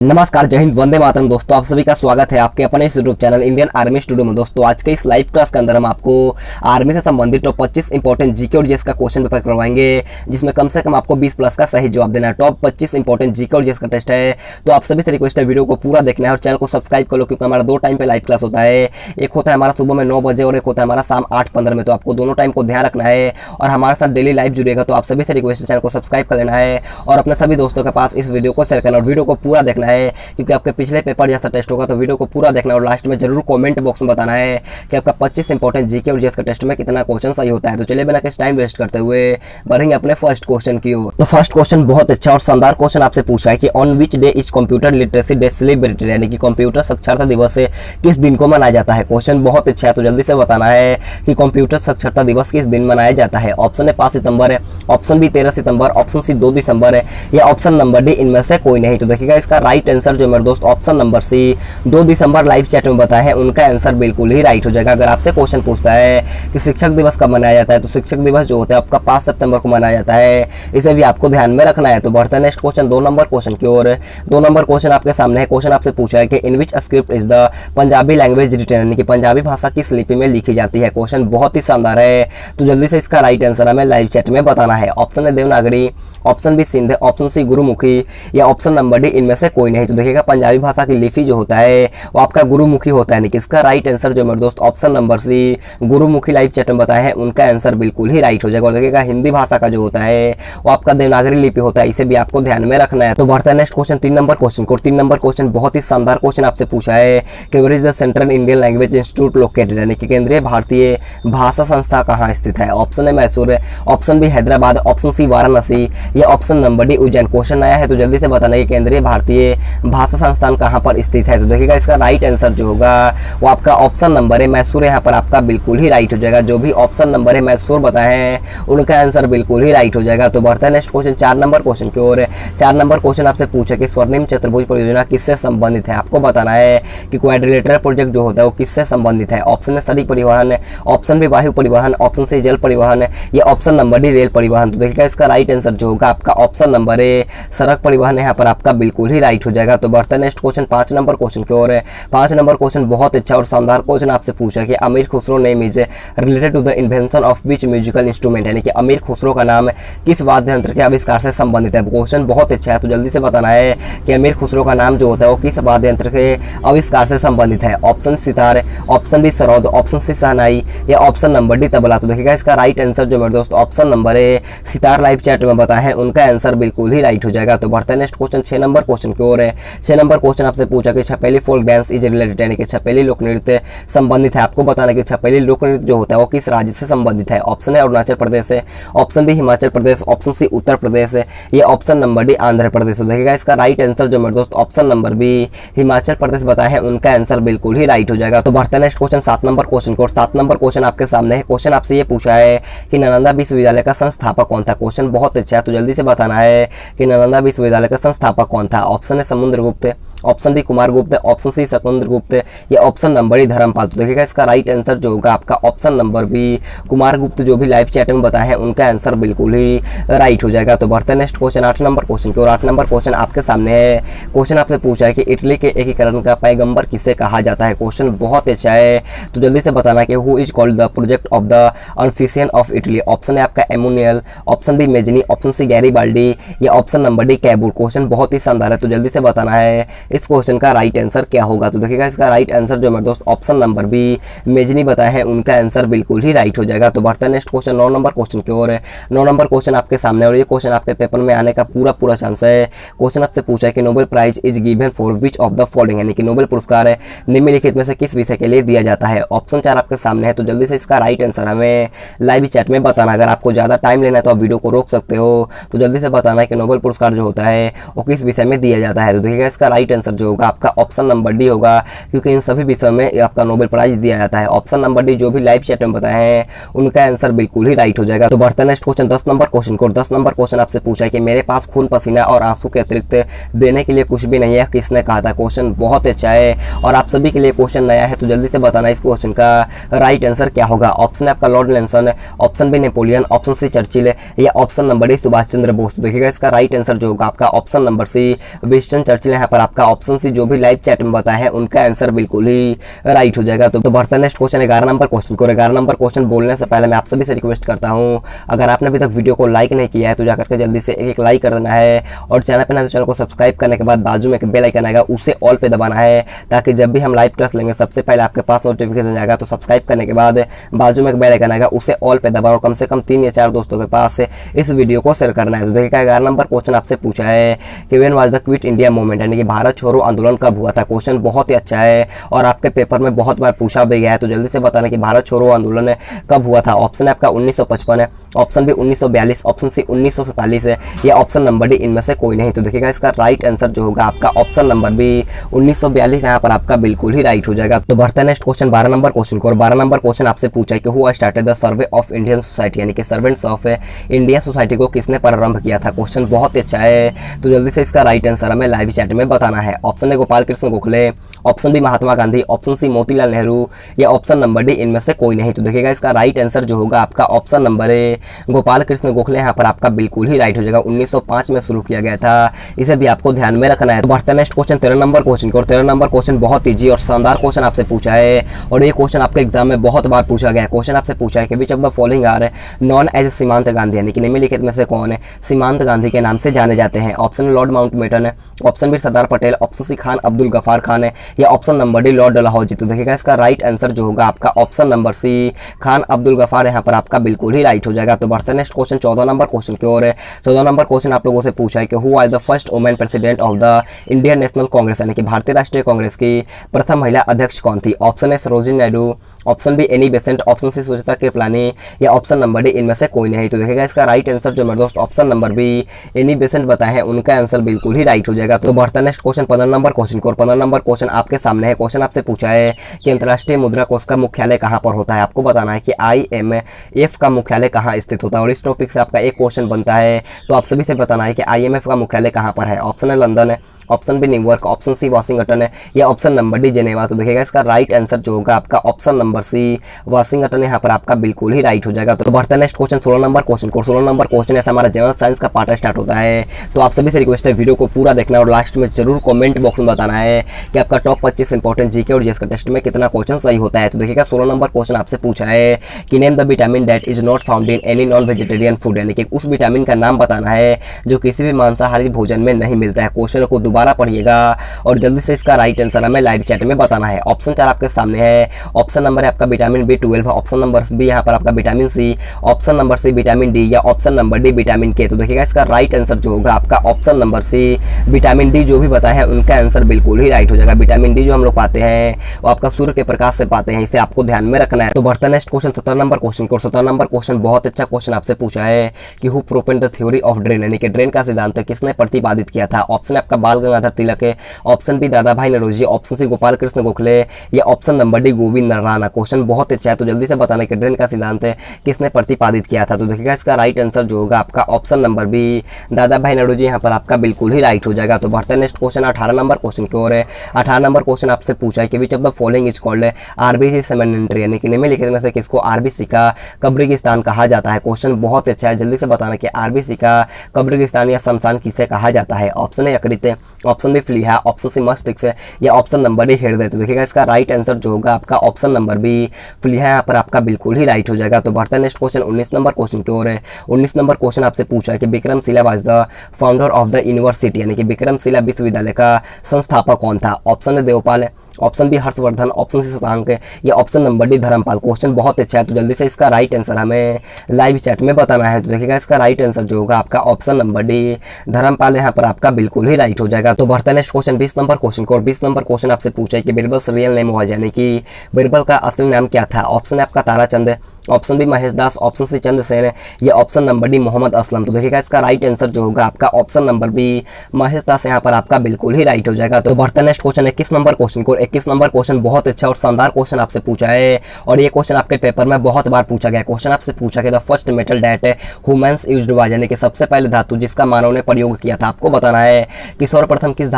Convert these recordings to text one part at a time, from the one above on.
नमस्कार, जय हिंद, वंदे मातरम। दोस्तों आप सभी का स्वागत है आपके अपने इस YouTube channel Indian army studio में। दोस्तों आज के इस लाइव क्लास के अंदर हम आपको आर्मी से संबंधित टॉप 25 इंपॉर्टेंट जीके और जीएस का क्वेश्चन पेपर करवाएंगे, जिसमें कम से कम आपको 20 प्लस का सही जवाब देना है। टॉप 25 इंपॉर्टेंट जीके और जीएस का टेस्ट है, तो आप सभी से रिक्वेस्ट है वीडियो को पूरा देखना है और चैनल को सब्सक्राइब कर लो, क्योंकि हमारा 2 टाइम पे लाइव क्लास होता है। एक होता है हमारा सुबह में 9 बजे और एक होता है हमारा शाम 8:15 में। तो आपको दोनों टाइम को ध्यान रखना है और हमारे साथ डेली लाइव जुड़ेगा। तो आप सभी से रिक्वेस्ट है चैनल को सब्सक्राइब कर लेना है और अपने सभी दोस्तों के पास इस वीडियो को शेयर करना और वीडियो को पूरा देखना है, क्योंकि आपके पिछले पेपर जैसा टेस्ट होगा। तो वीडियो को पूरा देखना और लास्ट में जरूर कमेंट बॉक्स में बताना है कि आपका 25 इंपॉर्टेंट जीके और जीएस का टेस्ट में कितना क्वेश्चन सही होता है। तो चलिए बिना किसी टाइम वेस्ट करते हुए बढ़ेंगे अपने फर्स्ट क्वेश्चन की ओर। तो फर्स्ट क्वेश्चन बहुत अच्छा और शानदार क्वेश्चन आपसे पूछा है कि on which day is computer literacy day celebrated, यानी कि कंप्यूटर साक्षरता दिवस किस दिन को मनाया जाता है। क्वेश्चन बहुत अच्छा है, तो जल्दी से बताना है कि कंप्यूटर साक्षरता दिवस किस दिन मनाया जाता है। ऑप्शन है 5 सितंबर है, ऑप्शन बी 13 सितंबर, ऑप्शन सी 2 दिसंबर है, या ऑप्शन नंबर डी इनमें से कोई नहीं। तो देखिएगा इसका राइट आंसर जो मेरे दोस्त ऑप्शन नंबर सी 2 दिसंबर लाइव चैट में बताया है, उनका आंसर बिल्कुल ही राइट हो जाएगा। अगर आपसे क्वेश्चन पूछता है कि शिक्षक दिवस कब मनाया जाता है, तो शिक्षक दिवस जो होता है आपका 5 सितंबर को मनाया जाता है, इसे भी आपको ध्यान में रखना है। तो बढ़ते हैं नेक्स्ट क्वेश्चन 2 नंबर क्वेश्चन की ओर। 2 नंबर क्वेश्चन आपके सामने है। क्वेश्चन आपसे पूछा है कि in which script is the Punjabi language written, यानी कि पंजाबी भाषा किस लिपि में लिखी जाती है। क्वेश्चन बहुत ही शानदार है, तो जल्दी से इसका राइट आंसर हमें लाइव चैट में बताना है। ऑप्शन है Devanagari, option B Sindh, option C Gurmukhi, या ऑप्शन नंबर डी इनमें से कोई नहीं। तो देखिएगा पंजाबी भाषा की लिपि जो होता है वो आपका गुरुमुखी होता है, यानी कि इसका राइट आंसर जो मेरे दोस्त option number C Gurmukhi live chat में बताया है, उनका आंसर बिल्कुल ही राइट हो जाएगा। और देखिएगा हिंदी भाषा का जो होता है वो आपका देवनागरी लिपि होता है, इसे भी आपको ध्यान में रखना है। तो बढ़ता है नेक्स्ट क्वेश्चन 3 नंबर क्वेश्चन को। 3 नंबर क्वेश्चन बहुत ही शानदार क्वेश्चन आपसे पूछा है कि where is the central Indian language institute located, यानी कि केंद्रीय भारतीय भाषा संस्था कहाँ स्थित है। ऑप्शन है Mysore, option B Hyderabad, option C Varanasi, या option number D Ujjain. Question आया है तो जल्दी से बताना कि केंद्रीय भारतीय भाषा संस्थान कहाँ पर स्थित है। तो देखिएगा इसका राइट आंसर जो होगा वो आपका ऑप्शन नंबर है मैसूर, यहाँ पर आपका बिल्कुल ही राइट हो जाएगा। जो भी ऑप्शन नंबर है मैसूर बताए हैं उनका आंसर बिल्कुल ही राइट हो जाएगा। तो बढ़ता है नेक्स्ट क्वेश्चन 4 नंबर क्वेश्चन की ओर। 4 नंबर क्वेश्चन आपसे पूछे कि स्वर्णिम चतुर्भुज परियोजना किससे संबंधित है। आपको बताना है कि क्वाड्रिलेटरल प्रोजेक्ट जो होता है वो किससे संबंधित है। ऑप्शन है सड़क परिवहन, ऑप्शन बी वायु परिवहन, ऑप्शन सी जल परिवहन, या ऑप्शन नंबर डी रेल परिवहन। तो देखिएगा इसका राइट आंसर जो होगा आपका ऑप्शन नंबर है सड़क परिवहन, यहाँ पर आपका बिल्कुल ही राइट हो जाएगा। तो बढ़ता है नेक्स्ट क्वेश्चन 5 नंबर क्वेश्चन की ओर। 5 नंबर क्वेश्चन बहुत अच्छा और शानदार क्वेश्चन आपसे पूछा कि Amir Khusro name is related to the invention of which musical instrument, यानी कि अमीर खुसरो का नाम किस वाद्य यंत्र के आविष्कार से संबंधित है। क्वेश्चन बहुत अच्छा है, तो जल्दी से बताना है कि अमीर खुसरो का नाम जो होता है वो किस वाद्य यंत्र के आविष्कार से संबंधित है। Option sitar, option B sarod, option C shehnai, या ऑप्शन नंबर डी तबला। तो देखिएगा इसका राइट आंसर जो मेरे दोस्त ऑप्शन नंबर है सितार लाइव चैट में बताया है, उनका आंसर बिल्कुल ही राइट हो जाएगा। तो बढ़ता है नेक्स्ट क्वेश्चन 6 नंबर क्वेश्चन की ओर है। 6 नंबर क्वेश्चन आपसे पूछा कि Chhapeli folk dance is related, यानी कि छपेली लोक नृत्य संबंधित है। आपको बताना कि छपेली लोक नृत्य जो होता है वो किस राज्य से संबंधित है। ऑप्शन है अरुणाचल प्रदेश है, option B Himachal Pradesh, option C Uttar Pradesh है, या option number D Andhra Pradesh. तो देखिएगा इसका राइट आंसर जो मेरे दोस्त option number B Himachal Pradesh बताया है, उनका आंसर बिल्कुल ही राइट हो जाएगा। तो बढ़ता है नेक्स्ट क्वेश्चन 7 नंबर क्वेश्चन को। 7 नंबर क्वेश्चन आपके सामने है। क्वेश्चन आपसे ये पूछा है कि नालंदा विश्वविद्यालय का संस्थापक कौन था। क्वेश्चन बहुत अच्छा है, तो जल्दी से बताना है कि नालंदा विश्वविद्यालय का संस्थापक कौन था। ऑप्शन है Samudragupta, option B Kumaragupta, option C Samudragupta, या ऑप्शन नंबर डी धर्मपाल। तो देखिएगा इसका राइट आंसर जो होगा आपका ऑप्शन नंबर बी कुमारगुप्त, जो भी लाइव चैट में बताया है उनका आंसर बिल्कुल ही राइट हो जाएगा। तो बढ़ते हैं नेक्स्ट क्वेश्चन 8 नंबर क्वेश्चन की और। 8 नंबर क्वेश्चन आपके सामने है। क्वेश्चन आपसे पूछा है कि इटली के एकीकरण का पैगंबर किसे कहा जाता है। क्वेश्चन बहुत अच्छा है, तो जल्दी से बताना कि who is called the project of the unification of Italy. Option है आपका Emmanuel, option B Mazzini, option C Garibaldi, या option number D Cavour. Question बहुत ही शानदार है, तो जल्दी से बताना है इस क्वेश्चन का राइट आंसर क्या होगा। तो देखिएगा इसका राइट आंसर जो मेरे दोस्त ऑप्शन नंबर बी मेजनी बताया है, उनका आंसर बिल्कुल ही राइट हो जाएगा। तो बढ़ता है नेक्स्ट क्वेश्चन 9 नंबर क्वेश्चन की ओर। 9 नंबर क्वेश्चन आपके सामने और ये क्वेश्चन आपके पेपर में आने का पूरा चांस है। क्वेश्चन आपसे पूछा है कि Nobel prize is given for which of the following, यानी कि नोबेल पुरस्कार है निम्नलिखित में से किस विषय के लिए दिया जाता है। ऑप्शन 4 आपके सामने है, तो जल्दी से इसका राइट आंसर हमें लाइव चैट में बताना। अगर आपको ज़्यादा टाइम लेना है तो आप वीडियो को रोक सकते हो। तो जल्दी से बताना है कि नोबेल पुरस्कार जो होता है वो किस विषय में दिया जाता है। तो देखिएगा इसका राइट आंसर जो होगा आपका ऑप्शन नंबर डी होगा, क्योंकि इन सभी विषयों में आपका नोबेल प्राइज दिया जाता है। ऑप्शन नंबर डी जो भी लाइव चैट में बताए हैं उनका आंसर बिल्कुल ही राइट हो जाएगा। तो बढ़ता है नेक्स्ट क्वेश्चन 10 नंबर क्वेश्चन को। 10 नंबर क्वेश्चन आपसे पूछा है कि मेरे पास खून पसीना और आंसू के अतिरिक्त देने के लिए कुछ भी नहीं है, किसने कहा था। क्वेश्चन बहुत अच्छा है और आप सभी के लिए क्वेश्चन नया है, तो जल्दी से बताना इस क्वेश्चन का राइट आंसर क्या होगा। ऑप्शन है आपका Lord Nelson, option B Napoleon, option C Churchill, या option number D Subhash Subhash Chandra Bose. तो देखिएगा इसका राइट आंसर जो होगा आपका option number C Winston Churchill. यहाँ पर आपका ऑप्शन सी जो भी लाइव चैट में बताया है उनका आंसर बिल्कुल ही राइट हो जाएगा। तो बढ़ता है नेक्स्ट क्वेश्चन 11 नंबर क्वेश्चन को। 11 नंबर क्वेश्चन बोलने से पहले मैं आप सभी से रिक्वेस्ट करता हूँ, अगर आपने अभी तक वीडियो को लाइक नहीं किया है तो जाकर के जल्दी से एक लाइक कर देना है, और चैनल पर ना तो चैनल को सब्सक्राइब करने के बाद बाजू में एक बेल आइकन आएगा उसे ऑल पे दबाना है, ताकि जब भी हम लाइव क्लास लेंगे सबसे पहले आपके पास नोटिफिकेशन जाएगा। तो सब्सक्राइब करने के बाद बाजू में एक बेल आइकन आएगा उसे ऑल पे दबाओ, और कम से कम 3 या 4 दोस्तों के पास इस वीडियो को शेयर करना है। तो देखिएगा 11 नंबर क्वेश्चन आपसे पूछा है कि when was the quit India movement, यानी कि भारत छोड़ो आंदोलन कब हुआ था। क्वेश्चन बहुत ही अच्छा है और आपके पेपर में बहुत बार पूछा भी गया है, तो जल्दी से बताना कि भारत छोड़ो आंदोलन कब हुआ था। ऑप्शन है आपका 1955 है, ऑप्शन बी 1942, ऑप्शन सी 1947 है, या ऑप्शन नंबर डी इनमें से कोई नहीं। तो देखिएगा इसका राइट आंसर जो होगा आपका ऑप्शन नंबर बी 1942 यहाँ पर आपका बिल्कुल ही राइट हो जाएगा। तो बढ़ता है नेक्स्ट क्वेश्चन 12 नंबर क्वेश्चन को। और 12 नंबर क्वेश्चन आपसे पूछा है कि who started the survey of Indian society, यानी कि सर्वेंट्स ऑफ इंडियन सोसाइटी को किसने प्रारंभ किया था। क्वेश्चन बहुत अच्छा है, तो जल्दी से इसका राइट आंसर हमें लाइव चैट में बताना है। ऑप्शन है Gopal Krishna Gokhale, option B Mahatma Gandhi, option C Motilal Nehru, या ऑप्शन नंबर डी इनमें से कोई नहीं। तो देखिएगा इसका राइट आंसर जो होगा आपका option number A Gopal Krishna Gokhale यहाँ पर आपका बिल्कुल ही राइट हो जाएगा। 1905 में शुरू किया गया था, इसे भी आपको ध्यान में रखना है। तो बढ़ता है नेक्स्ट क्वेश्चन 13 नंबर क्वेश्चन को। और 13 नंबर क्वेश्चन बहुत ईजी और शानदार क्वेश्चन आपसे पूछा है, और ये क्वेश्चन आपके एग्जाम में बहुत बार पूछा गया है। क्वेश्चन आपसे पूछा है कि which of the following are known as Seemant Gandhi, यानी कि निम्नलिखित में से कौन है सीमांत गांधी के नाम से जाने जाते हैं। ऑप्शन लॉर्ड माउंटबेटन है, option B Sardar Patel, option C Khan Abdul Gaffar Khan है, या option number D Lord Dalhousie. तो देखिएगा इसका राइट आंसर जो होगा आपका option number C Khan Abdul Gaffar यहाँ पर आपका बिल्कुल ही राइट हो जाएगा। तो बढ़ते नेक्स्ट क्वेश्चन 14 नंबर क्वेश्चन की ओर है। 14 नंबर क्वेश्चन आप लोगों से पूछा है कि who was the first women president of the Indian national Congress, यानी कि भारतीय राष्ट्रीय कांग्रेस की प्रथम महिला अध्यक्ष कौन थी। ऑप्शन है Sarojini Naidu, option B Annie Besant, option C Suchitra Kripalani, या ऑप्शन नंबर डी इनमें से कोई नहीं। तो देखिएगा इसका राइट आंसर जो मेरे दोस्त option number B Annie Besant बताए हैं उनका आंसर बिल्कुल ही राइट हो जाएगा। तो बढ़ता नेक्स्ट क्वेश्चन 15 नंबर क्वेश्चन को। और 15 नंबर क्वेश्चन आपके सामने है। क्वेश्चन आपसे पूछा है कि अंतर्राष्ट्रीय मुद्रा कोष का मुख्यालय कहाँ पर होता है। आपको बताना है कि IMF का मुख्यालय कहाँ स्थित होता है, और इस टॉपिक से आपका एक क्वेश्चन बनता है, तो आप सभी से बताना है कि IMF का मुख्यालय कहाँ पर है। ऑप्शन है लंदन है, option B New York, option C Washington है, या ऑप्शन नंबर डी जेनेवा। तो देखिएगा इसका राइट आंसर जो होगा आपका ऑप्शन नंबर सी वाशिंगटन यहाँ पर आपका बिल्कुल ही राइट हो जाएगा। तो बढ़ता है नेक्स्ट क्वेश्चन 16 नंबर क्वेश्चन को। 16 नंबर क्वेश्चन ऐसा हमारा जनरल साइंस का पार्ट स्टार्ट होता है, तो आप सभी से रिक्वेस्ट है वीडियो को पूरा देखना, और लास्ट में जरूर कमेंट बॉक्स में बताना है कि आपका टॉप 25 इंपॉर्टेंट जीके और जीएस का टेस्ट में कितना क्वेश्चन सही होता है। तो देखिएगा 16 नंबर क्वेश्चन आपसे पूछा है कि name the vitamin that is not found in any non vegetarian food, यानी कि उस विटामिन का नाम बताना है जो किसी भी मांसाहारी भोजन में नहीं मिलता है। क्वेश्चन को दोबारा पढ़िएगा और जल्दी से इसका राइट आंसर हमें लाइव चैट में बताना है। ऑप्शन 4 आपके सामने है। ऑप्शन नंबर है आपका vitamin B12, option number B यहाँ पर आपका vitamin C, option number C vitamin D, या option number D vitamin K. तो देखिएगा इसका राइट आंसर जो होगा आपका option number C vitamin D जो भी बताया है उनका आंसर बिल्कुल ही राइट हो जाएगा। विटामिन डी जो हम लोग पाते हैं वो आपका सूर्य के प्रकाश से पाते हैं, इसे आपको ध्यान में रखना है। तो बढ़ता नेक्स्ट क्वेश्चन 17 नंबर क्वेश्चन को। 17 नंबर क्वेश्चन बहुत अच्छा क्वेश्चन आपसे पूछा है कि who propound the theory of drain, यानी कि ड्रेन का सिद्धांत किसने प्रतिपादित किया था। ऑप्शन आपका बाल गंगाधर तिलक है, ऑप्शन बी दादा भाई नौरोजी, ऑप्शन सी गोपाल कृष्ण गोखले, या option number D Govind Rana. Question बहुत अच्छा है, तो जल्दी से बताना कि ड्रेन का सिद्धांत किसने प्रतिपादित किया था। तो देखिएगा इसका राइट आंसर जो होगा आपका ऑप्शन नंबर बी दादा भाई नौरोजी यहाँ पर आपका बिल्कुल ही राइट हो जाएगा। तो बढ़ते नेक्स्ट क्वेश्चन 18 नंबर क्वेश्चन की ओर है। 18 नंबर क्वेश्चन आपसे पूछा है कि which of the following is called RBC cemetery, यानी कि निम्नलिखित में से किसको आरबीसी का कब्रिस्तान कहा जाता है। क्वेश्चन बहुत अच्छा है, जल्दी से बताना कि आरबीसी का कब्रिस्तान या शमशान किसे कहा जाता है। ऑप्शन है यकृत, ऑप्शन बी फ्लीहा, ऑप्शन सी मस्तिष्क, या ऑप्शन नंबर डी हृदय। तो देखिएगा इसका राइट आंसर जो होगा आपका ऑप्शन नंबर बी फ्लीहा यहाँ पर आपका बिल्कुल ही राइट हो जाएगा। तो बढ़ता है नेक्स्ट क्वेश्चन 19 नंबर क्वेश्चन की ओर है। 19 नंबर क्वेश्चन आपसे पूछा है कि Vikramshila was the founder of the university, यानी कि विक्रमशिला विश्वविद्यालय का संस्थापक कौन था। ऑप्शन है देवपाल है, option B Harshvardhan, option C Shashank, या option number D Dharmapal. Question बहुत अच्छा है, तो जल्दी से इसका राइट आंसर हमें लाइव चैट में बताना है। तो देखिएगा इसका राइट आंसर जो होगा आपका ऑप्शन नंबर डी धर्मपाल यहाँ पर आपका बिल्कुल ही राइट हो जाएगा। तो बढ़ता है नेक्स्ट क्वेश्चन 20 नंबर क्वेश्चन को। और 20 नंबर क्वेश्चन आपसे पूछा है कि बीरबल रियल नेम हुआ, यानी कि बीरबल का असली नाम क्या था। ऑप्शन है आपका Tarachand, option B Mahesh Das, option C Chandrasen, या option number D Mohammed Aslam. तो देखिएगा इसका राइट आंसर जो होगा आपका option number B Mahesh Das यहाँ पर आपका बिल्कुल ही राइट हो जाएगा। तो बढ़ता है नेक्स्ट क्वेश्चन 21 नंबर क्वेश्चन को। 21 नंबर क्वेश्चन बहुत अच्छा और शानदार क्वेश्चन आपसे पूछा है, और ये क्वेश्चन आपके पेपर में बहुत बार पूछा गया। क्वेश्चन आपसे पूछा गया the first metal that humans used was, यानी कि सबसे पहले धातु जिसका मानव ने प्रयोग किया था। आपको बताना है कि सर्वप्रथम किस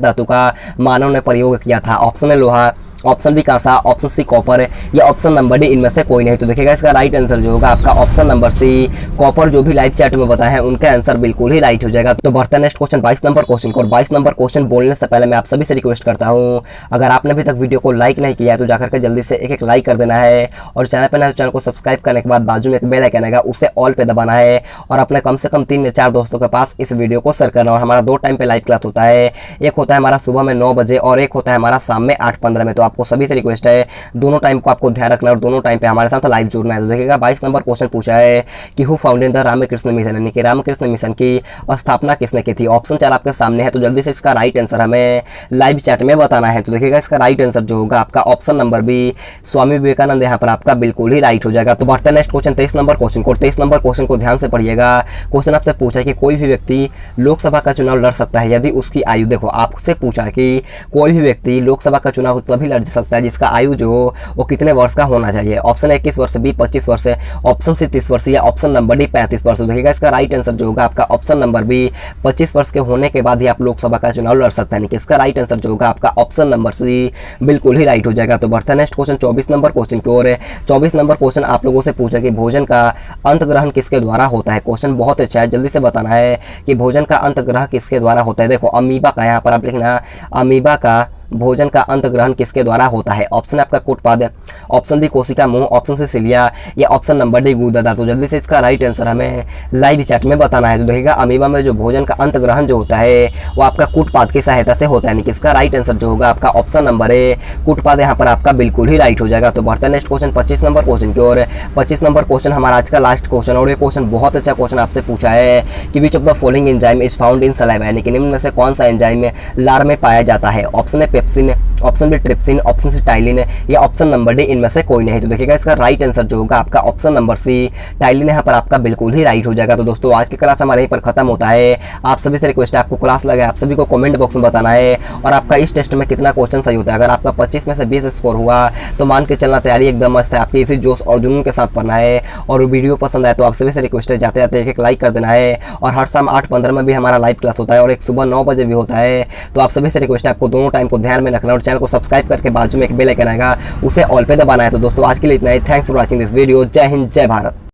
धातु का मानव ने प्रयोग किया था। ऑप्शन है लोहा, ऑप्शन बी कांसा, ऑप्शन सी कॉपर या ऑप्शन नंबर डी इनमें से कोई नहीं। तो देखिएगा इसका राइट आंसर जो होगा आपका ऑप्शन नंबर सी कॉपर, जो भी लाइव चैट में बताए हैं उनका आंसर बिल्कुल ही राइट हो जाएगा। तो बढ़ता है नेक्स्ट क्वेश्चन 22 नंबर क्वेश्चन को। और 22 नंबर क्वेश्चन बोलने से पहले मैं आप सभी से रिक्वेस्ट करता हूं, अगर आपने अभी तक वीडियो को लाइक नहीं किया है तो जाकर के जल्दी से एक लाइक कर देना है, और चैनल पर नए चैनल को सब्सक्राइब करने के बाद बाजू में एक बेल आइकन आएगा उसे ऑल पे दबाना है, और अपने कम से कम 3 या 4 दोस्तों के पास इस वीडियो को शेयर करना। और हमारा 2 टाइम पे लाइव क्लास होता है, एक होता है हमारा सुबह में 9 बजे और एक होता है हमारा शाम में 8:15 में। तो आपको सभी से रिक्वेस्ट है दोनों टाइम को आपको ध्यान रखना और दोनों टाइम पे हमारे साथ लाइव जुड़ना है। तो देखिएगा 22 नंबर क्वेश्चन पूछा है कि who founded the Ramakrishna Mission, यानी कि रामकृष्ण मिशन की स्थापना किसने की थी। ऑप्शन 4 आपके सामने है, तो जल्दी से इसका राइट आंसर हमें लाइव चैट में बताना है। तो देखिएगा इसका राइट आंसर जो होगा आपका option number B Swami Vivekananda यहाँ पर आपका बिल्कुल ही राइट हो जाएगा। तो बढ़ते हैं नेक्स्ट क्वेश्चन 23 नंबर क्वेश्चन को। 23 नंबर क्वेश्चन को ध्यान से पढ़िएगा। क्वेश्चन आपसे पूछा है कि कोई भी व्यक्ति लोकसभा का चुनाव लड़ सकता है यदि उसकी आयु, देखो आपसे पूछा कि कोई भी व्यक्ति लोकसभा का चुनाव तभी लड़ सकता है जिसका आयु जो हो वो कितने वर्ष का होना चाहिए। ऑप्शन 21 वर्ष, बी 25 वर्ष, ऑप्शन सी 30 वर्ष या ऑप्शन नंबर डी 35 वर्ष। देखिएगा इसका राइट आंसर जो होगा आपका ऑप्शन नंबर बी 25 वर्ष के होने के बाद ही आप लोकसभा का चुनाव लड़ सकते हैं। इसका राइट आंसर जो होगा आपका ऑप्शन नंबर सी बिल्कुल ही राइट हो जाएगा। तो बढ़ता है नेक्स्ट क्वेश्चन 24 नंबर क्वेश्चन की ओर। 24 नंबर क्वेश्चन आप लोगों से पूछा कि भोजन का अंत ग्रहण किसके द्वारा होता है। क्वेश्चन बहुत अच्छा है, जल्दी से बताना है कि भोजन का अंत ग्रहण किसके द्वारा होता है। देखो अमीबा का, यहाँ पर आप लिखना अमीबा का भोजन का अंत ग्रहण किसके द्वारा होता है। ऑप्शन आपका कोटपाद, ऑप्शन बी कोशिका मुंह, ऑप्शन सी सिलिया या ऑप्शन नंबर डी गुदादार। तो जल्दी से इसका राइट आंसर हमें लाइव चैट में बताना है। तो देखिएगा अमीबा में जो भोजन का अंत ग्रहण जो होता है वो आपका कूटपाद की सहायता से होता है। इसका राइट आंसर जो होगा आपका ऑप्शन नंबर ए कूटपाद यहाँ पर आपका बिल्कुल ही राइट हो जाएगा। तो बढ़ता है नेक्स्ट क्वेश्चन 25 नंबर क्वेश्चन की ओर। 25 नंबर क्वेश्चन हमारा आज का लास्ट क्वेश्चन, और ये क्वेश्चन बहुत अच्छा क्वेश्चन आपसे पूछा है कि which of the following enzyme is found in saliva, यानी कि निम्न में से कौन सा एंजाइम लार में पाया जाता है। Option A pepsin, option B trypsin, option C ptyalin या ऑप्शन नंबर डी इनमें से कोई नहीं। तो देखिएगा इसका राइट आंसर जो होगा आपका ऑप्शन नंबर सी टाइलिन यहाँ पर आपका बिल्कुल ही राइट हो जाएगा। तो दोस्तों आज की क्लास हमारे यहीं पर खत्म होता है। आप सभी से रिक्वेस्ट है आपको क्लास लगे आप सभी को कमेंट बॉक्स में बताना है और आपका इस टेस्ट में कितना क्वेश्चन सही होता है। अगर आपका 25 में से 20 स्कोर हुआ तो मान के चलना तैयारी एकदम मस्त है, आपकी इसी जोश और जुनून के साथ पढ़ना है। और वीडियो पसंद आए तो आप सभी से रिक्वेस्ट है जाते जाते एक लाइक कर देना है। और हर शाम 8:15 में भी हमारा लाइव क्लास होता है और एक सुबह 9 बजे भी होता है। तो आप सभी से रिक्वेस्ट है आपको दोनों टाइम को ध्यान में रखना और चैनल को सब्सक्राइब करके बाजू में एक बेल आइकन आएगा उसे ऑल पे दबाना है। तो दोस्तों आज के लिए इतना ही। Thanks for watching this video. जय हिंद, जय भारत।